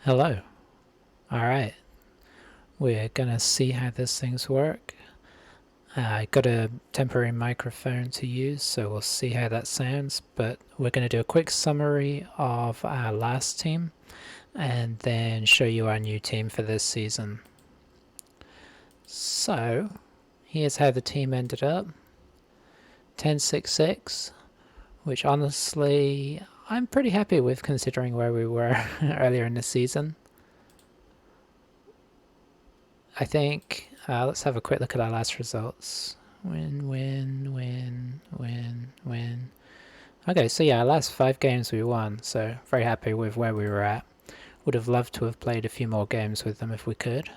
Hello. Alright, we're gonna see how these things work. I got a temporary microphone to use, so we'll see how that sounds, but we're gonna do a quick summary of our last team and then show you our new team for this season. So, here's how the team ended up. 10-6-6, which honestly I'm pretty happy with considering where we were earlier in the season. I think, let's have a quick look at our last results. Win. Okay, so yeah, our last 5 games we won, so very happy with where we were at. Would have loved to have played a few more games with them if we could.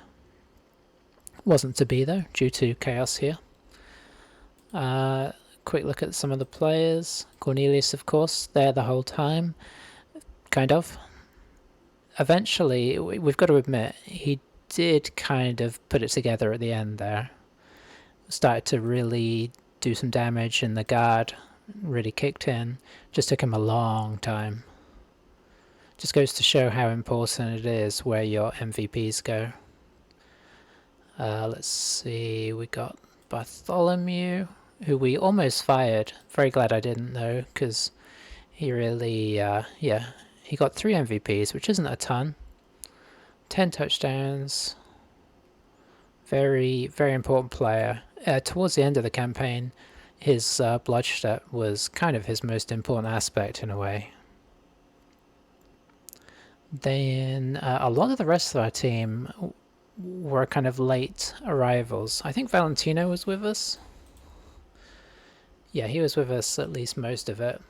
Wasn't to be though, due to chaos here. Quick look at some of the players. Cornelius, of course, there the whole time. Kind of. Eventually, we've got to admit, he did kind of put it together at the end there. Started to really do some damage and the guard really kicked in. Just took him a long time. Just goes to show how important it is where your MVPs go. Let's see, we got Bartholomew, who we almost fired. Very glad I didn't though, because he really, he got 3 MVPs, which isn't a ton. 10 touchdowns. Very, very important player. Towards the end of the campaign, his bloodshed was kind of his most important aspect in a way. Then a lot of the rest of our team were kind of late arrivals. I think Valentino was with us. Yeah, he was with us at least most of it.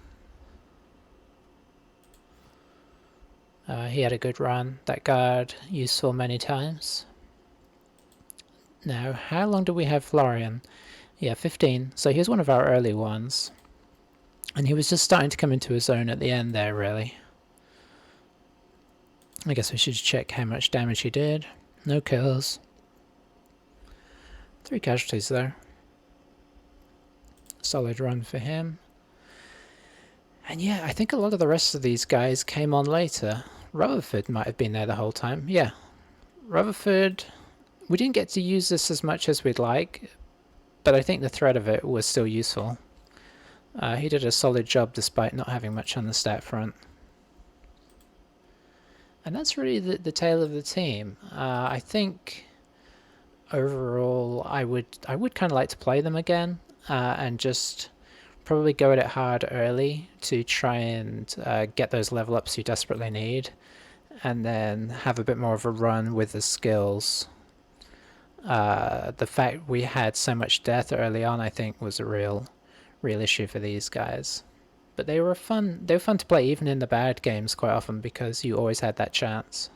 He had a good run. That guard useful many times. Now, how long do we have Florian? Yeah, 15. So he was one of our early ones. And he was just starting to come into his own at the end there, really. I guess we should check how much damage he did. No kills. 3 casualties there. Solid run for him. And yeah, I think a lot of the rest of these guys came on later. Rutherford might have been there the whole time. Yeah. Rutherford, we didn't get to use this as much as we'd like, but I think the threat of it was still useful. He did a solid job despite not having much on the stat front. And that's really the tale of the team. I think overall I would kind of like to play them again and just probably go at it hard early to try and get those level ups you desperately need, and then have a bit more of a run with the skills. The fact we had so much death early on, I think, was a real issue for these guys. But they were fun. They were fun to play even in the bad games quite often because you always had that chance.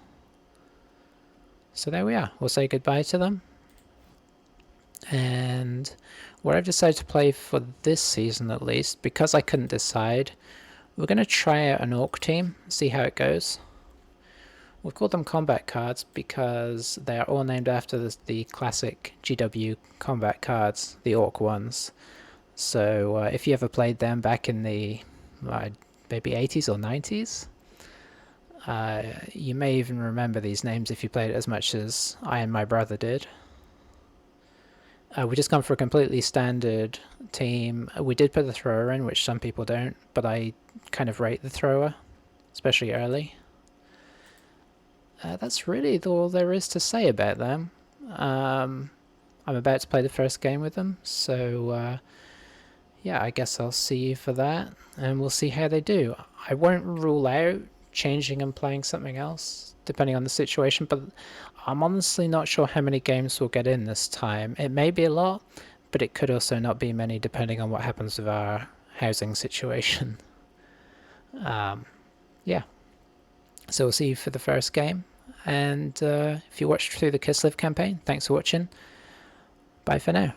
So there we are. We'll say goodbye to them. And what I've decided to play for this season at least, because I couldn't decide, we're going to try out an Orc team, see how it goes. We've called them combat cards because they're all named after the classic GW combat cards, the Orc ones. So if you ever played them back in the maybe 80s or 90s, you may even remember these names if you played it as much as I and my brother did. We just come for a completely standard team. We did put the thrower in, which some people don't, but I kind of rate the thrower, especially early. That's really all there is to say about them. I'm about to play the first game with them, so yeah, I guess I'll see you for that, and we'll see how they do. I won't rule out changing and playing something else, depending on the situation, but I'm honestly not sure how many games we'll get in this time. It may be a lot, but it could also not be many, depending on what happens with our housing situation. Yeah. So we'll see you for the first game, and if you watched through the Kislev campaign, thanks for watching. Bye for now.